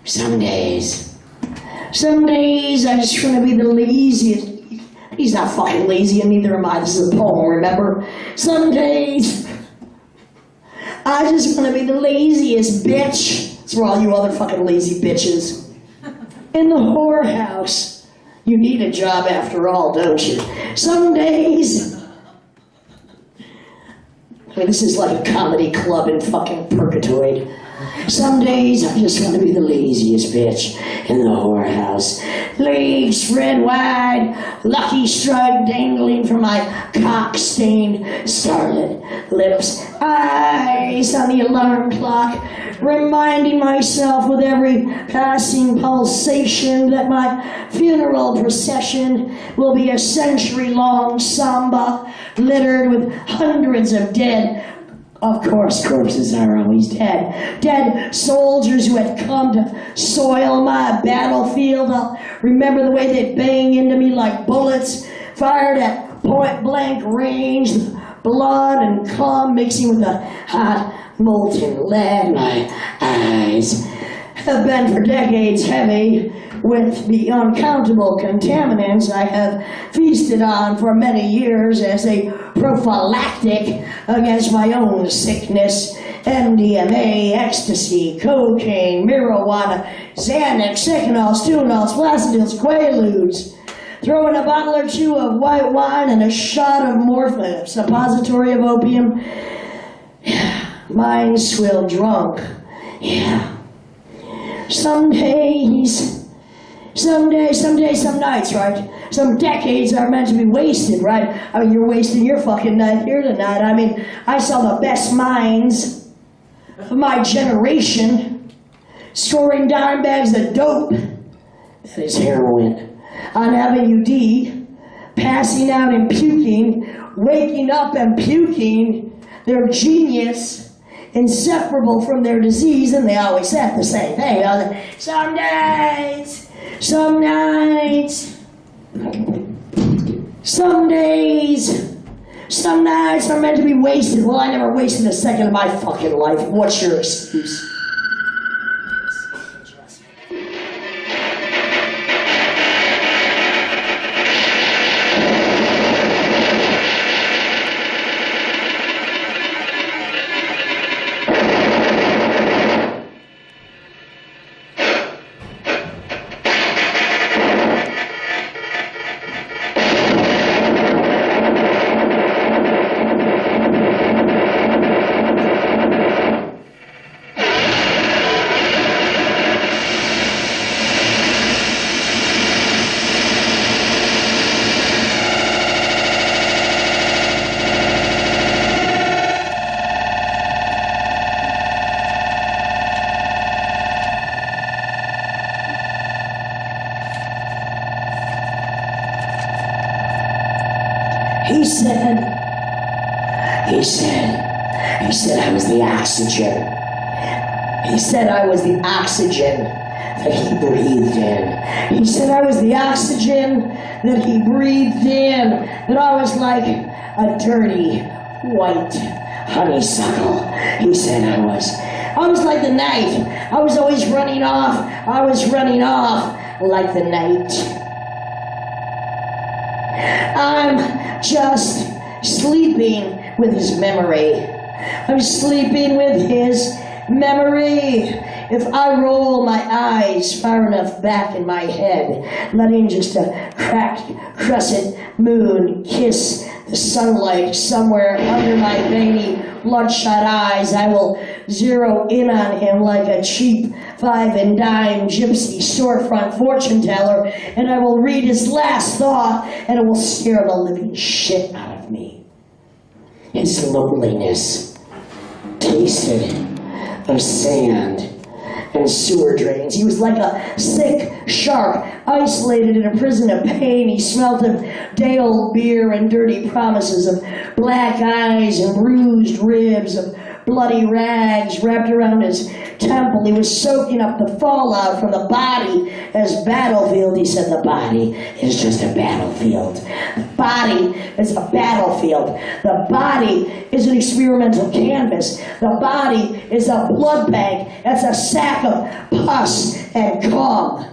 Some days I just want to be the laziest. He's not fucking lazy, and neither am I. This is a poem, remember? Some days I just want to be the laziest bitch. It's for all you other fucking lazy bitches. In the whorehouse. You need a job after all, don't you? Some days. I mean, this is like a comedy club in fucking Purgatory. Some days I just want to be the laziest bitch in the whorehouse. Legs spread wide, lucky strike dangling from my cock-stained starlit lips. Eyes on the alarm clock, reminding myself with every passing pulsation that my funeral procession will be a century-long samba littered with hundreds of dead. Of course, corpses are always dead. Dead soldiers who had come to soil my battlefield. I'll remember the way they bang into me like bullets fired at point-blank range. Blood and cum mixing with the hot, molten lead. My eyes have been for decades heavy with the uncountable contaminants I have feasted on for many years as a prophylactic against my own sickness. MDMA, ecstasy, cocaine, marijuana, Xanax, Seconals, Tunals, Placidyls, Quaaludes. Throw in a bottle or two of white wine and a shot of morphine, a suppository of opium. Mind swill drunk. Yeah. Some days, some nights, right? Some decades are meant to be wasted, right? I mean, you're wasting your fucking night here tonight. I mean, I saw the best minds of my generation scoring dime bags of dope, that is heroin, on Avenue D, passing out and puking, waking up and puking, their genius, inseparable from their disease, and they always said the same thing. Some days, some nights, some days, some nights are meant to be wasted. Well, I never wasted a second of my fucking life. What's your excuse? He said I was the oxygen. He said I was the oxygen that he breathed in. He said I was the oxygen that he breathed in. That I was like a dirty, white honeysuckle. He said I was like the night. I was always running off. I was running off like the night. I'm just sleeping with his memory. I'm sleeping with his memory. If I roll my eyes far enough back in my head, letting just a cracked crescent moon kiss the sunlight somewhere under my veiny, bloodshot eyes, I will zero in on him like a cheap 5 and dime gypsy storefront fortune teller, and I will read his last thought, and it will scare the living shit out of me. His loneliness tasted of sand and sewer drains. He was like a sick shark, isolated in a prison of pain. He smelled of day-old beer and dirty promises, of black eyes and bruised ribs, of bloody rags wrapped around his temple. He was soaking up the fallout from the body as battlefield. He said the body is just a battlefield. The body is a battlefield. The body is an experimental canvas. The body is a blood bank. It's a sack of pus and cum.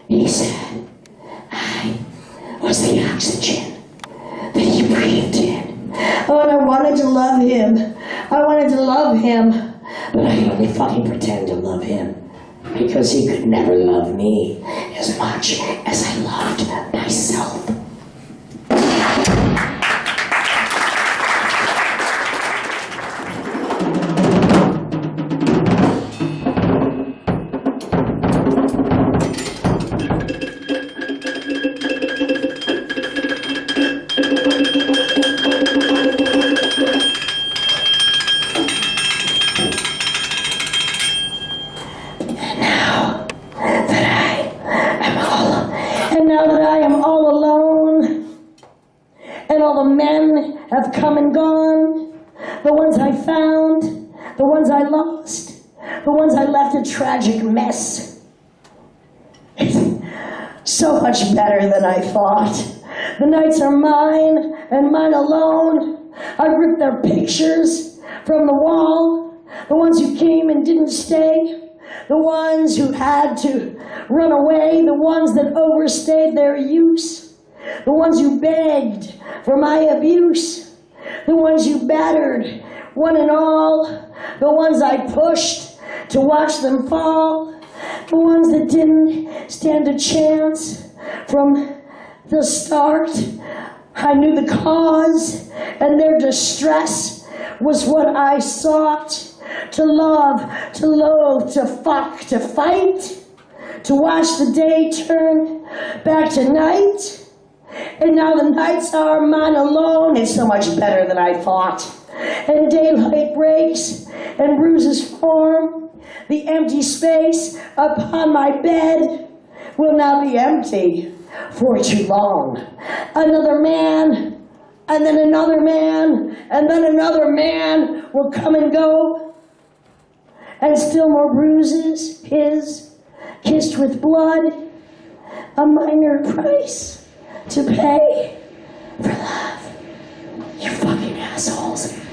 He said, I was the oxygen that he breathed in. Oh, and I wanted to love him. I wanted to love him. But I could only fucking pretend to love him. Because he could never love me as much as I loved myself. Have come and gone, the ones I found, the ones I lost, the ones I left a tragic mess. It's so much better than I thought. The nights are mine and mine alone. I ripped their pictures from the wall, the ones who came and didn't stay, the ones who had to run away, the ones that overstayed their use, the ones who begged for my abuse, the ones you battered, one and all, the ones I pushed to watch them fall, the ones that didn't stand a chance from the start. I knew the cause, and their distress was what I sought. To love, to loathe, to fuck, to fight, to watch the day turn back to night. And now the nights are mine alone. It's so much better than I thought. And daylight breaks and bruises form. The empty space upon my bed will not be empty for too long. Another man, and then another man, and then another man will come and go. And still more bruises, his, kissed with blood, a minor price to pay for love. You fucking assholes.